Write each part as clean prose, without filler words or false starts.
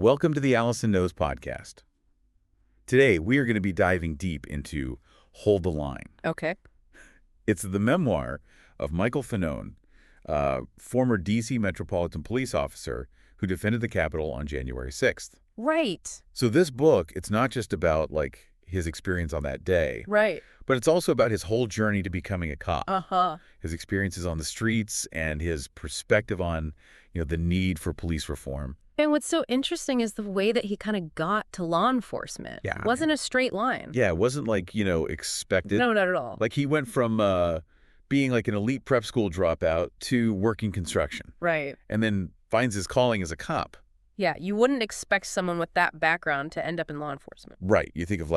Welcome to the Allison Knows podcast. Today, we are going to be diving deep into Hold the Line. Okay. It's the memoir of Michael Fanone, former D.C. Metropolitan Police officer who defended the Capitol on January 6th. Right. So this book, it's not just about, his experience on that day. Right. But it's also about his whole journey to becoming a cop. Uh-huh. His experiences on the streets and his perspective on, the need for police reform. And what's so interesting is the way that he kind of got to law enforcement. Yeah. It wasn't a straight line. Yeah, it wasn't expected. No, not at all. He went from being an elite prep school dropout to working construction. Right. And then finds his calling as a cop. Yeah, you wouldn't expect someone with that background to end up in law enforcement. Right. You think of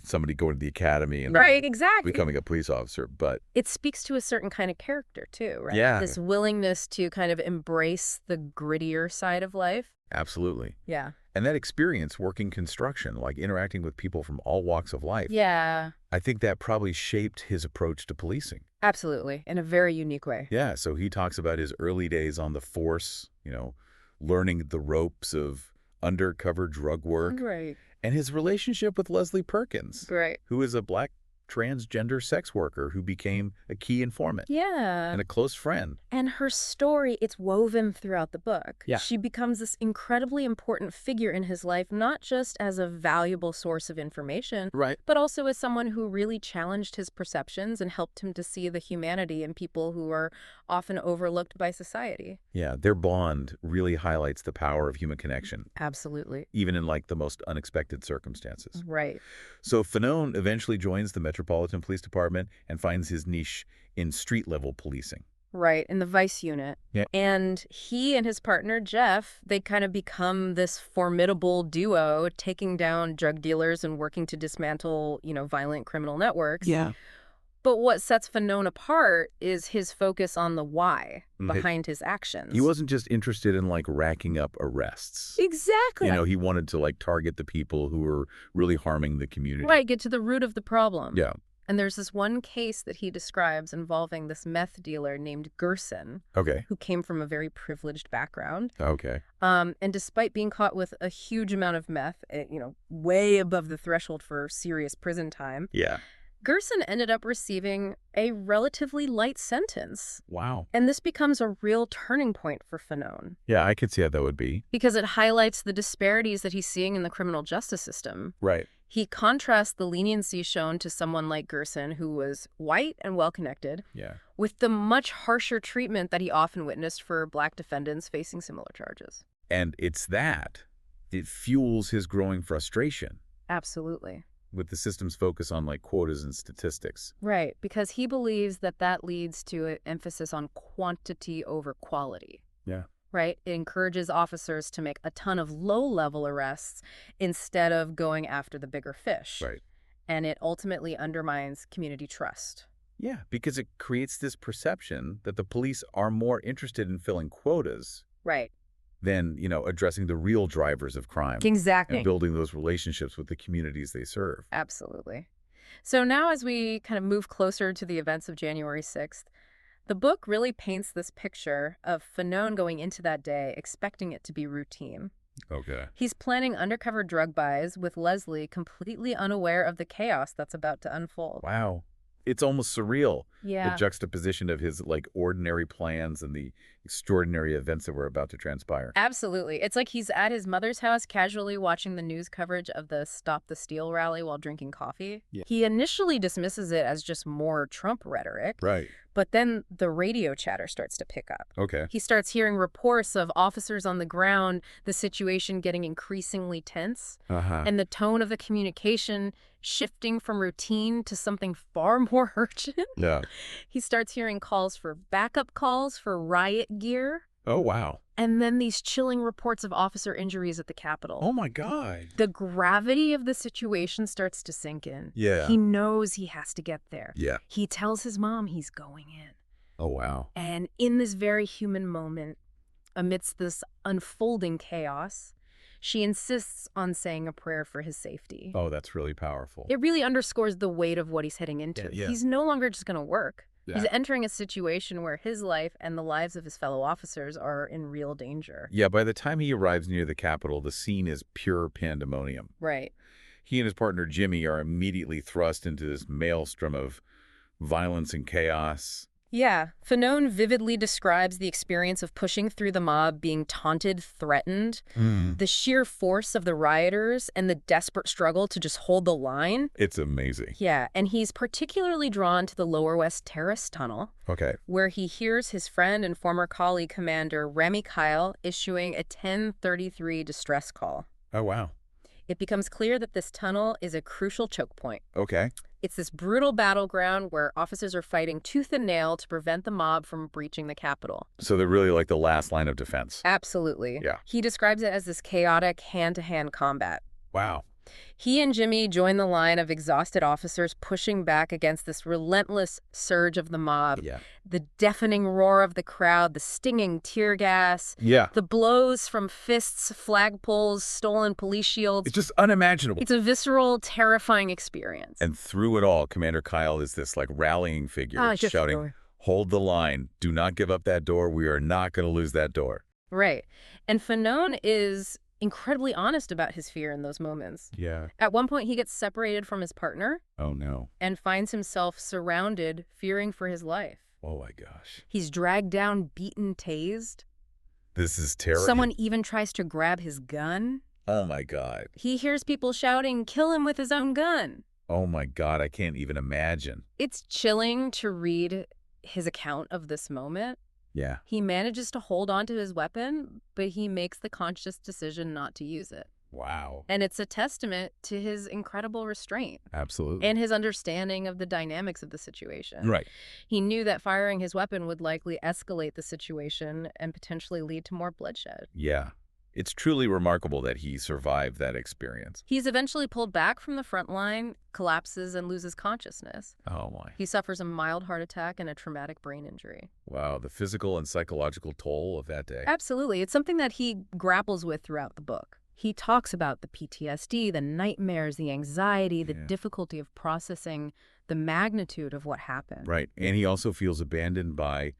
somebody going to the academy and right, exactly. becoming a police officer, but it speaks to a certain kind of character too, right? Yeah. This willingness to kind of embrace the grittier side of life. Absolutely. Yeah. And that experience working construction, interacting with people from all walks of life. Yeah. I think that probably shaped his approach to policing. Absolutely. In a very unique way. Yeah. So he talks about his early days on the force, learning the ropes of undercover drug work. Right. And his relationship with Leslie Perkins. Right. Who is a black transgender sex worker who became a key informant. Yeah. And a close friend. And her story, it's woven throughout the book. Yeah. She becomes this incredibly important figure in his life, not just as a valuable source of information, Right. but also as someone who really challenged his perceptions and helped him to see the humanity in people who are often overlooked by society. Yeah, their bond really highlights the power of human connection. Absolutely. Even in the most unexpected circumstances. Right. So Fanone eventually joins the Metropolitan Police Department and finds his niche in street-level policing. Right, in the Vice Unit. Yeah. And he and his partner, Jeff, they kind of become this formidable duo, taking down drug dealers and working to dismantle, violent criminal networks. Yeah. But what sets Fanone apart is his focus on the why behind his actions. He wasn't just interested in, racking up arrests. Exactly. He wanted to, target the people who were really harming the community. Right, get to the root of the problem. Yeah. And there's this one case that he describes involving this meth dealer named Gerson, Okay. who came from a very privileged background. Okay. And despite being caught with a huge amount of meth, way above the threshold for serious prison time, Yeah. Gerson ended up receiving a relatively light sentence. Wow. And this becomes a real turning point for Fanone. Yeah, I could see how that would be. Because it highlights the disparities that he's seeing in the criminal justice system. Right. He contrasts the leniency shown to someone like Gerson, who was white and well-connected, Yeah. with the much harsher treatment that he often witnessed for black defendants facing similar charges. And it fuels his growing frustration Absolutely. with the system's focus on quotas and statistics. Right, because he believes that leads to an emphasis on quantity over quality. Yeah. Right? It encourages officers to make a ton of low-level arrests instead of going after the bigger fish. Right. And it ultimately undermines community trust. Yeah, because it creates this perception that the police are more interested in filling quotas Right. than, addressing the real drivers of crime. Exactly. And building those relationships with the communities they serve. Absolutely. So now as we kind of move closer to the events of January 6th, the book really paints this picture of Fanone going into that day expecting it to be routine. Okay. He's planning undercover drug buys with Leslie completely unaware of the chaos that's about to unfold. Wow. It's almost surreal. Yeah. The juxtaposition of his ordinary plans and the extraordinary events that were about to transpire. Absolutely. It's like he's at his mother's house casually watching the news coverage of the Stop the Steal rally while drinking coffee. Yeah. He initially dismisses it as just more Trump rhetoric. Right. But then the radio chatter starts to pick up. Okay. He starts hearing reports of officers on the ground, the situation getting increasingly tense, and the tone of the communication shifting from routine to something far more urgent. Yeah. He starts hearing calls for backup calls for riot gear. Oh, wow. And then these chilling reports of officer injuries at the Capitol. Oh, my God. The gravity of the situation starts to sink in. Yeah. He knows he has to get there. Yeah. He tells his mom he's going in. Oh, wow. And in this very human moment, amidst this unfolding chaos, she insists on saying a prayer for his safety. Oh, that's really powerful. It really underscores the weight of what he's heading into. Yeah. He's no longer just going to work. He's entering a situation where his life and the lives of his fellow officers are in real danger. Yeah, by the time he arrives near the Capitol, the scene is pure pandemonium. Right. He and his partner Jimmy are immediately thrust into this maelstrom of violence and chaos. Yeah, Fanone vividly describes the experience of pushing through the mob, being taunted, threatened, the sheer force of the rioters, and the desperate struggle to just hold the line. It's amazing. Yeah, and he's particularly drawn to the Lower West Terrace Tunnel, Okay. where he hears his friend and former colleague commander Remy Kyle issuing a 10:33 distress call. Oh, wow. It becomes clear that this tunnel is a crucial choke point. Okay. It's this brutal battleground where officers are fighting tooth and nail to prevent the mob from breaching the Capitol. So they're really like the last line of defense. Absolutely. Yeah. He describes it as this chaotic hand-to-hand combat. Wow. He and Jimmy join the line of exhausted officers pushing back against this relentless surge of the mob. Yeah. The deafening roar of the crowd, the stinging tear gas, Yeah. the blows from fists, flagpoles, stolen police shields. It's just unimaginable. It's a visceral, terrifying experience. And through it all, Commander Kyle is this like rallying figure shouting, "Hold the line. Do not give up that door. We are not going to lose that door." Right. And Fanone is incredibly honest about his fear in those moments. Yeah. At one point, he gets separated from his partner Oh, no. and finds himself surrounded, fearing for his life. Oh, my gosh. He's dragged down, beaten, tased. This is terrible. Someone even tries to grab his gun. Oh, my God. He hears people shouting, "Kill him with his own gun." Oh, my God. I can't even imagine. It's chilling to read his account of this moment. Yeah. He manages to hold on to his weapon, but he makes the conscious decision not to use it. Wow. And it's a testament to his incredible restraint Absolutely. and his understanding of the dynamics of the situation. Right. He knew that firing his weapon would likely escalate the situation and potentially lead to more bloodshed. Yeah. It's truly remarkable that he survived that experience. He's eventually pulled back from the front line, collapses, and loses consciousness. Oh, my. He suffers a mild heart attack and a traumatic brain injury. Wow. The physical and psychological toll of that day. Absolutely. It's something that he grapples with throughout the book. He talks about the PTSD, the nightmares, the anxiety, the difficulty of processing the magnitude of what happened. Right. And he also feels abandoned by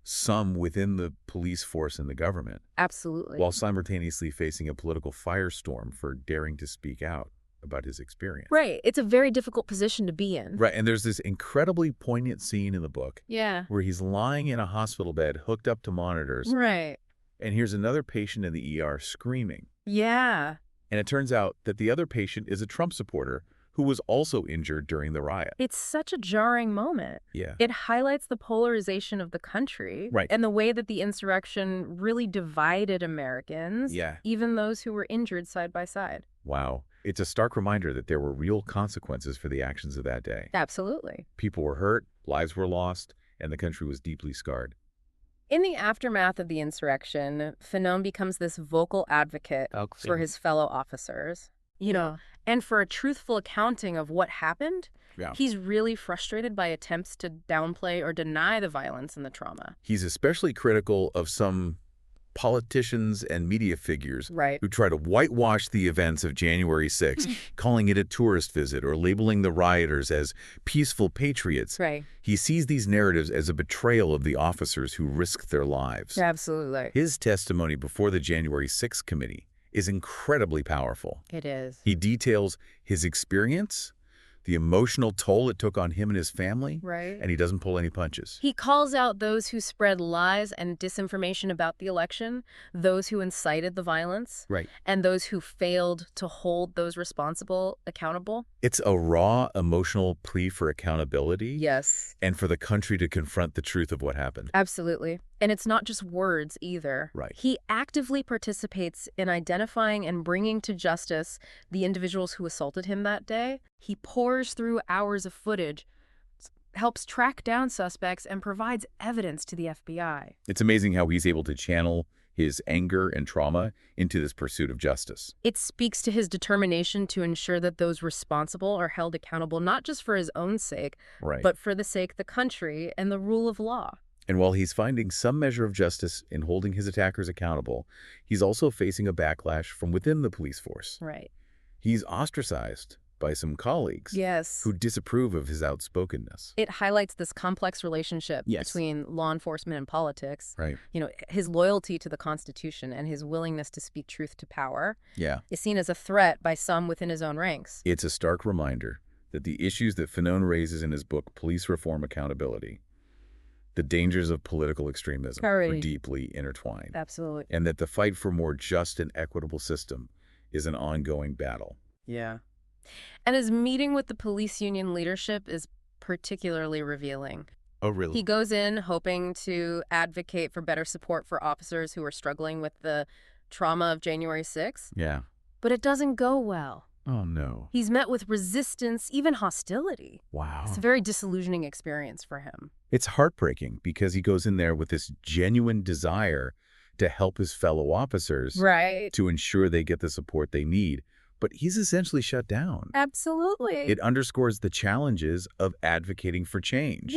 some within the police force and the government, Absolutely. while simultaneously facing a political firestorm for daring to speak out about his experience. Right. It's a very difficult position to be in. Right. And there's this incredibly poignant scene in the book Yeah. where he's lying in a hospital bed hooked up to monitors, Right. and here's another patient in the ER screaming. Yeah. And it turns out that the other patient is a Trump supporter who was also injured during the riot. It's such a jarring moment. Yeah. It highlights the polarization of the country. Right. And the way that the insurrection really divided Americans. Yeah. Even those who were injured side by side. Wow. It's a stark reminder that there were real consequences for the actions of that day. Absolutely. People were hurt, lives were lost, and the country was deeply scarred. In the aftermath of the insurrection, Fanone becomes this vocal advocate for his fellow officers. And for a truthful accounting of what happened, he's really frustrated by attempts to downplay or deny the violence and the trauma. He's especially critical of some politicians and media figures who try to whitewash the events of January 6th, calling it a tourist visit or labeling the rioters as peaceful patriots. Right. He sees these narratives as a betrayal of the officers who risked their lives. Absolutely. His testimony before the January 6th committee is incredibly powerful. It is. He details his experience, the emotional toll it took on him and his family, Right. and he doesn't pull any punches. He calls out those who spread lies and disinformation about the election, those who incited the violence, Right. and those who failed to hold those responsible accountable. It's a raw, emotional plea for accountability. Yes. And for the country to confront the truth of what happened. Absolutely. And it's not just words either. Right. He actively participates in identifying and bringing to justice the individuals who assaulted him that day. He pours through hours of footage, helps track down suspects, and provides evidence to the FBI. It's amazing how he's able to channel his anger and trauma into this pursuit of justice. It speaks to his determination to ensure that those responsible are held accountable, not just for his own sake, Right. but for the sake of the country and the rule of law. And while he's finding some measure of justice in holding his attackers accountable, he's also facing a backlash from within the police force. Right. He's ostracized by some colleagues who disapprove of his outspokenness. It highlights this complex relationship between law enforcement and politics. Right. You know, his loyalty to the Constitution and his willingness to speak truth to power is seen as a threat by some within his own ranks. It's a stark reminder that the issues that Fanone raises in his book, Police Reform Accountability, the dangers of political extremism are deeply intertwined. Absolutely. And that the fight for more just and equitable system is an ongoing battle. Yeah. And his meeting with the police union leadership is particularly revealing. Oh, really? He goes in hoping to advocate for better support for officers who are struggling with the trauma of January 6th. Yeah. But it doesn't go well. Oh, no. He's met with resistance, even hostility. Wow. It's a very disillusioning experience for him. It's heartbreaking because he goes in there with this genuine desire to help his fellow officers to ensure they get the support they need. But he's essentially shut down. Absolutely. It underscores the challenges of advocating for change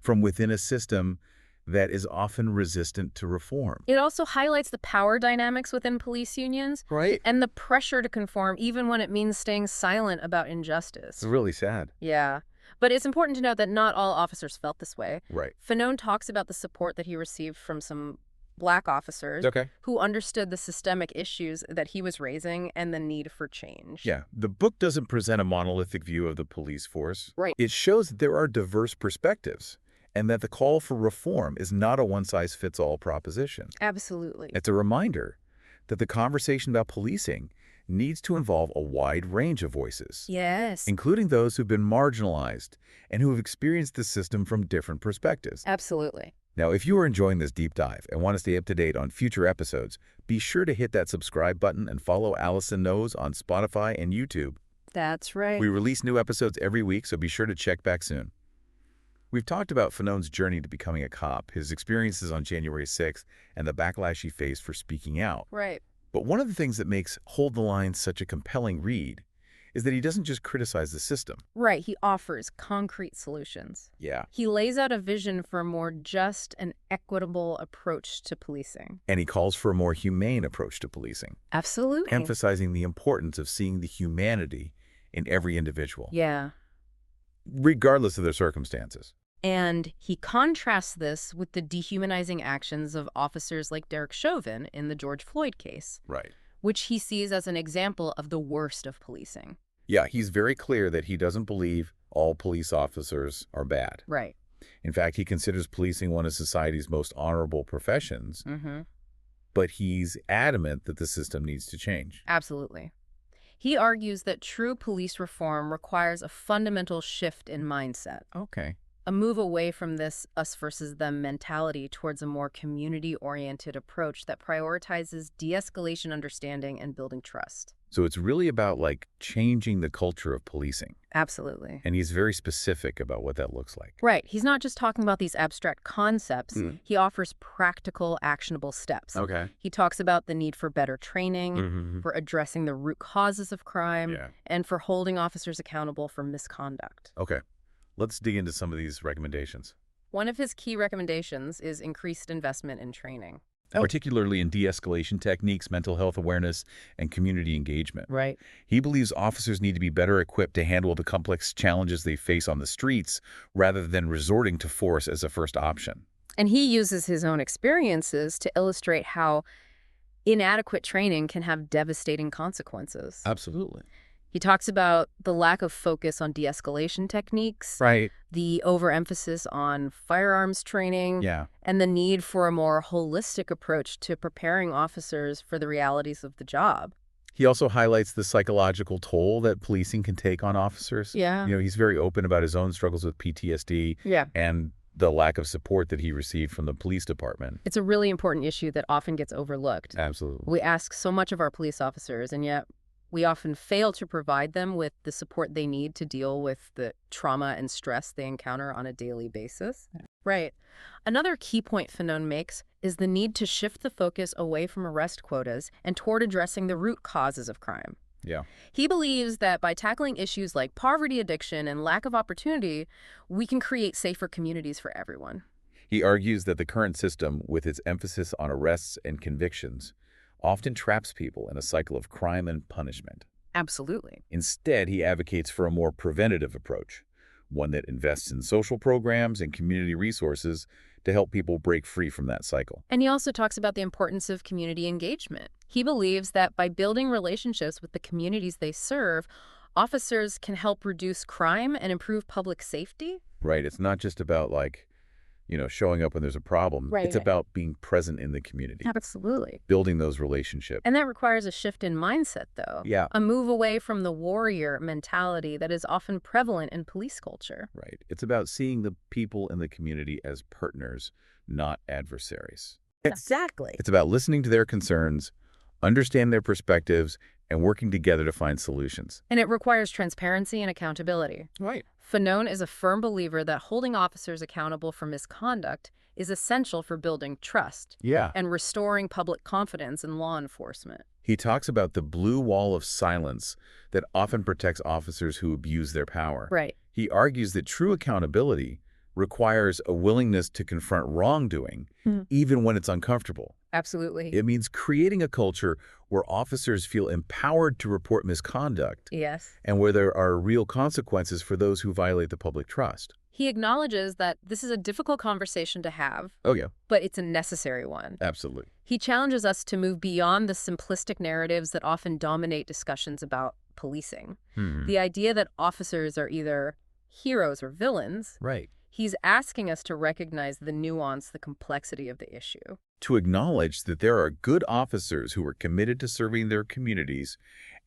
from within a system that is often resistant to reform. It also highlights the power dynamics within police unions and the pressure to conform even when it means staying silent about injustice. It's really sad. Yeah. But it's important to note that not all officers felt this way. Right. Fanone talks about the support that he received from some Black officers who understood the systemic issues that he was raising and the need for change. Yeah. The book doesn't present a monolithic view of the police force. Right. It shows that there are diverse perspectives and that the call for reform is not a one-size-fits-all proposition. Absolutely. It's a reminder that the conversation about policing needs to involve a wide range of voices. Yes. Including those who've been marginalized and who have experienced the system from different perspectives. Absolutely. Now, if you are enjoying this deep dive and want to stay up to date on future episodes, be sure to hit that subscribe button and follow Allison Knows on Spotify and YouTube. That's right. We release new episodes every week, so be sure to check back soon. We've talked about Fanone's journey to becoming a cop, his experiences on January 6th, and the backlash he faced for speaking out. Right. But one of the things that makes Hold the Line such a compelling read is that he doesn't just criticize the system. Right. He offers concrete solutions. Yeah. He lays out a vision for a more just and equitable approach to policing. And he calls for a more humane approach to policing. Absolutely. Emphasizing the importance of seeing the humanity in every individual. Yeah. Regardless of their circumstances. And he contrasts this with the dehumanizing actions of officers like Derek Chauvin in the George Floyd case. Right. Which he sees as an example of the worst of policing. Yeah, he's very clear that he doesn't believe all police officers are bad. Right. In fact, he considers policing one of society's most honorable professions. But he's adamant that the system needs to change. Absolutely. He argues that true police reform requires a fundamental shift in mindset. Okay. A move away from this us versus them mentality towards a more community-oriented approach that prioritizes de-escalation understanding and building trust. So it's really about, like, changing the culture of policing. Absolutely. And he's very specific about what that looks like. Right. He's not just talking about these abstract concepts. He offers practical, actionable steps. Okay. He talks about the need for better training, for addressing the root causes of crime, and for holding officers accountable for misconduct. Okay. Let's dig into some of these recommendations. One of his key recommendations is increased investment in training. Particularly in de-escalation techniques, mental health awareness, and community engagement. Right. He believes officers need to be better equipped to handle the complex challenges they face on the streets rather than resorting to force as a first option. And he uses his own experiences to illustrate how inadequate training can have devastating consequences. Absolutely. He talks about the lack of focus on de-escalation techniques, the overemphasis on firearms training, and the need for a more holistic approach to preparing officers for the realities of the job. He also highlights the psychological toll that policing can take on officers. Yeah. You know, he's very open about his own struggles with PTSD and the lack of support that he received from the police department. It's a really important issue that often gets overlooked. Absolutely. We ask so much of our police officers, and yet we often fail to provide them with the support they need to deal with the trauma and stress they encounter on a daily basis. Right. Another key point Fanone makes is the need to shift the focus away from arrest quotas and toward addressing the root causes of crime. Yeah. He believes that by tackling issues like poverty, addiction, and lack of opportunity, we can create safer communities for everyone. He argues that the current system, with its emphasis on arrests and convictions, often traps people in a cycle of crime and punishment. Absolutely. Instead, he advocates for a more preventative approach, one that invests in social programs and community resources to help people break free from that cycle. And he also talks about the importance of community engagement. He believes that by building relationships with the communities they serve, officers can help reduce crime and improve public safety. Right. It's not just about showing up when there's a problem. Right. It's about being present in the community. Absolutely. Building those relationships. And that requires a shift in mindset, though. Yeah. A move away from the warrior mentality that is often prevalent in police culture. Right. It's about seeing the people in the community as partners, not adversaries. Exactly. It's about listening to their concerns, understand their perspectives, and working together to find solutions. And it requires transparency and accountability. Right. Fanone is a firm believer that holding officers accountable for misconduct is essential for building trust and restoring public confidence in law enforcement. He talks about the blue wall of silence that often protects officers who abuse their power. Right. He argues that true accountability requires a willingness to confront wrongdoing, even when it's uncomfortable. Absolutely. It means creating a culture where officers feel empowered to report misconduct. Yes. And where there are real consequences for those who violate the public trust. He acknowledges that this is a difficult conversation to have. Oh, yeah. But it's a necessary one. Absolutely. He challenges us to move beyond the simplistic narratives that often dominate discussions about policing. The idea that officers are either heroes or villains. Right. He's asking us to recognize the nuance, the complexity of the issue. To acknowledge that there are good officers who are committed to serving their communities,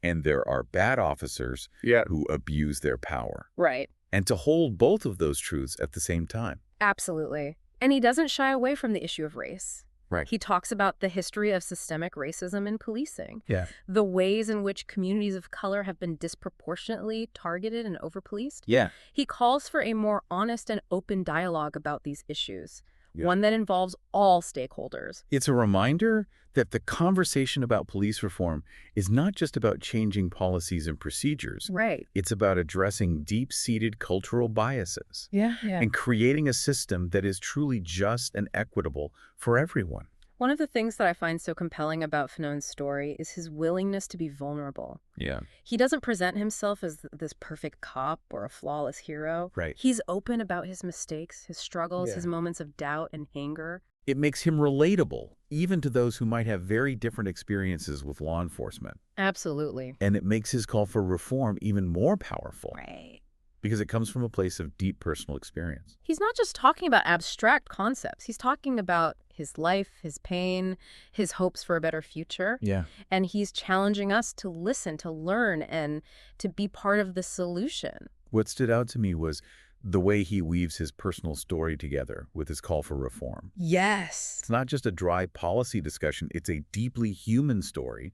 and there are bad officers who abuse their power. Right. And to hold both of those truths at the same time. Absolutely. And he doesn't shy away from the issue of race. Right. He talks about the history of systemic racism in policing. Yeah. The ways in which communities of color have been disproportionately targeted and overpoliced. Yeah. He calls for a more honest and open dialogue about these issues, one that involves all stakeholders. It's a reminder that the conversation about police reform is not just about changing policies and procedures. Right. It's about addressing deep-seated cultural biases. Yeah. And creating a system that is truly just and equitable for everyone. One of the things that I find so compelling about Fanone's story is his willingness to be vulnerable. Yeah. He doesn't present himself as this perfect cop or a flawless hero. Right. He's open about his mistakes, his struggles, his moments of doubt and anger. It makes him relatable, even to those who might have very different experiences with law enforcement. Absolutely. And it makes his call for reform even more powerful. Right. Because it comes from a place of deep personal experience. He's not just talking about abstract concepts. He's talking about his life, his pain, his hopes for a better future. Yeah. And he's challenging us to listen, to learn, and to be part of the solution. What stood out to me was the way he weaves his personal story together with his call for reform. Yes. It's not just a dry policy discussion. It's a deeply human story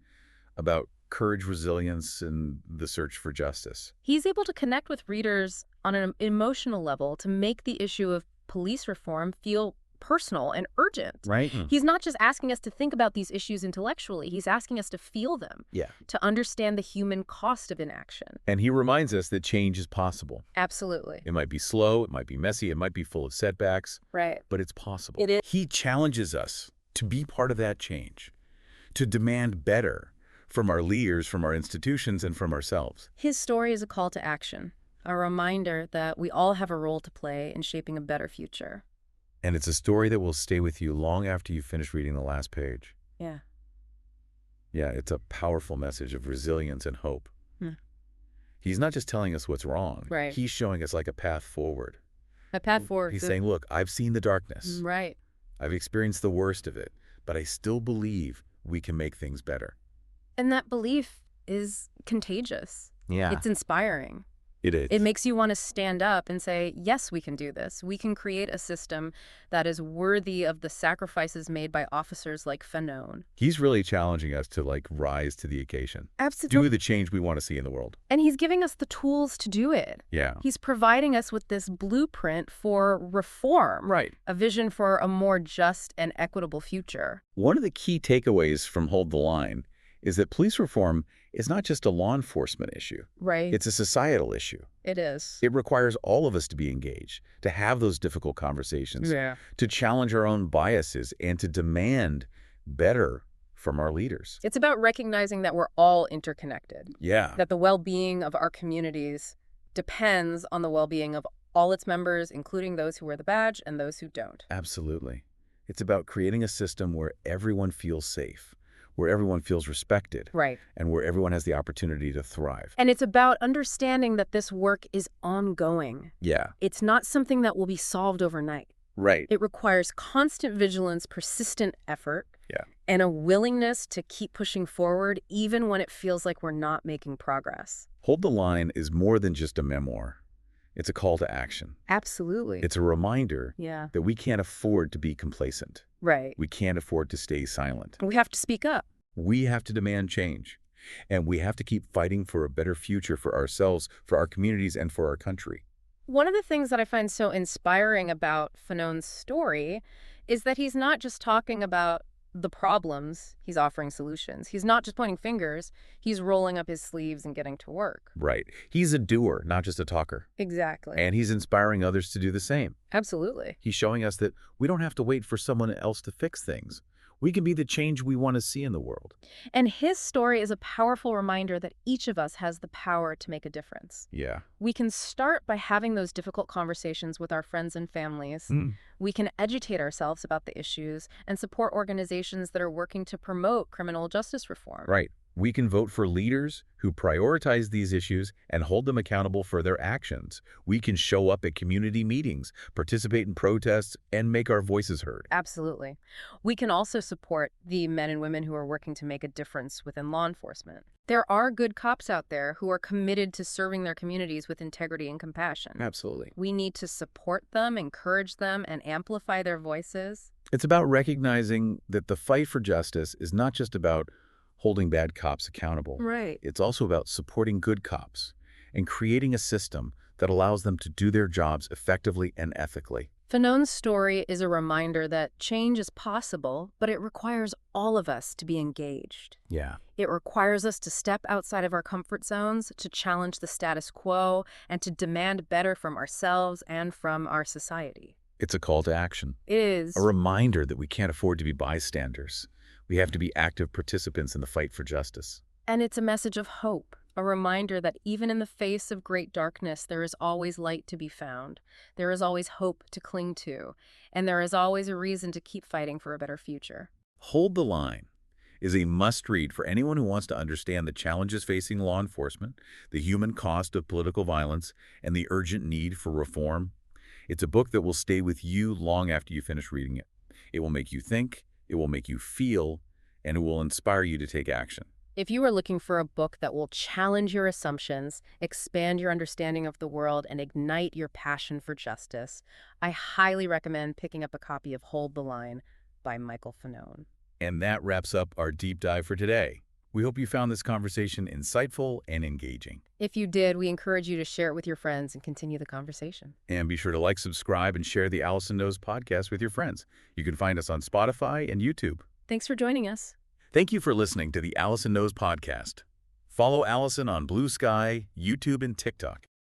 about courage, resilience, and the search for justice. He's able to connect with readers on an emotional level to make the issue of police reform feel personal and urgent. Right. He's not just asking us to think about these issues intellectually. He's asking us to feel them. Yeah. To understand the human cost of inaction. And he reminds us that change is possible. Absolutely. It might be slow, it might be messy, it might be full of setbacks. Right. But it's possible. It is. He challenges us to be part of that change, to demand better from our leaders, from our institutions, and from ourselves. His story is a call to action, a reminder that we all have a role to play in shaping a better future. And it's a story that will stay with you long after you finish reading the last page. Yeah. Yeah, it's a powerful message of resilience and hope. He's not just telling us what's wrong. Right. He's showing us like a path forward. A path forward. He's saying, look, I've seen the darkness. Right. I've experienced the worst of it, but I still believe we can make things better. And that belief is contagious. Yeah. It's inspiring. It is. It makes you want to stand up and say, yes, we can do this. We can create a system that is worthy of the sacrifices made by officers like Fanone. He's really challenging us to rise to the occasion. Absolutely. Do the change we want to see in the world. And he's giving us the tools to do it. Yeah. He's providing us with this blueprint for reform. Right. A vision for a more just and equitable future. One of the key takeaways from Hold the Line is that police reform is not just a law enforcement issue. Right. It's a societal issue. It is. It requires all of us to be engaged, to have those difficult conversations, Yeah. to challenge our own biases, and to demand better from our leaders. It's about recognizing that we're all interconnected. Yeah. That the well-being of our communities depends on the well-being of all its members, including those who wear the badge and those who don't. Absolutely. It's about creating a system where everyone feels safe, where everyone feels respected, right, and where everyone has the opportunity to thrive. And it's about understanding that this work is ongoing. Yeah. It's not something that will be solved overnight. Right. It requires constant vigilance, persistent effort, yeah, and a willingness to keep pushing forward even when it feels like we're not making progress. Hold the Line is more than just a memoir. It's a call to action. Absolutely. It's a reminder yeah, that we can't afford to be complacent. right. We can't afford to stay silent. We have to speak up. We have to demand change. And we have to keep fighting for a better future for ourselves, for our communities, and for our country. One of the things that I find so inspiring about Fanone's story is that he's not just talking about the problems, he's offering solutions. He's not just pointing fingers, he's rolling up his sleeves and getting to work. Right. He's a doer, not just a talker. Exactly. And he's inspiring others to do the same. Absolutely. He's showing us that we don't have to wait for someone else to fix things. We can be the change we want to see in the world. And his story is a powerful reminder that each of us has the power to make a difference. Yeah. We can start by having those difficult conversations with our friends and families. We can educate ourselves about the issues and support organizations that are working to promote criminal justice reform. Right. We can vote for leaders who prioritize these issues and hold them accountable for their actions. We can show up at community meetings, participate in protests, and make our voices heard. Absolutely. We can also support the men and women who are working to make a difference within law enforcement. There are good cops out there who are committed to serving their communities with integrity and compassion. Absolutely. We need to support them, encourage them, and amplify their voices. It's about recognizing that the fight for justice is not just about holding bad cops accountable. Right. It's also about supporting good cops and creating a system that allows them to do their jobs effectively and ethically. Fanone's story is a reminder that change is possible, but it requires all of us to be engaged. Yeah. It requires us to step outside of our comfort zones, to challenge the status quo, and to demand better from ourselves and from our society. It's a call to action. It is. A reminder that we can't afford to be bystanders. We have to be active participants in the fight for justice. And it's a message of hope, a reminder that even in the face of great darkness, there is always light to be found. There is always hope to cling to, and there is always a reason to keep fighting for a better future. Hold the Line is a must-read for anyone who wants to understand the challenges facing law enforcement, the human cost of political violence, and the urgent need for reform. It's a book that will stay with you long after you finish reading it. It will make you think, it will make you feel, and it will inspire you to take action. If you are looking for a book that will challenge your assumptions, expand your understanding of the world, and ignite your passion for justice, I highly recommend picking up a copy of Hold the Line by Michael Fanone. And that wraps up our deep dive for today. We hope you found this conversation insightful and engaging. If you did, we encourage you to share it with your friends and continue the conversation. And be sure to like, subscribe, and share the Allison Knows podcast with your friends. You can find us on Spotify and YouTube. Thanks for joining us. Thank you for listening to the Allison Knows podcast. Follow Allison on Blue Sky, YouTube, and TikTok.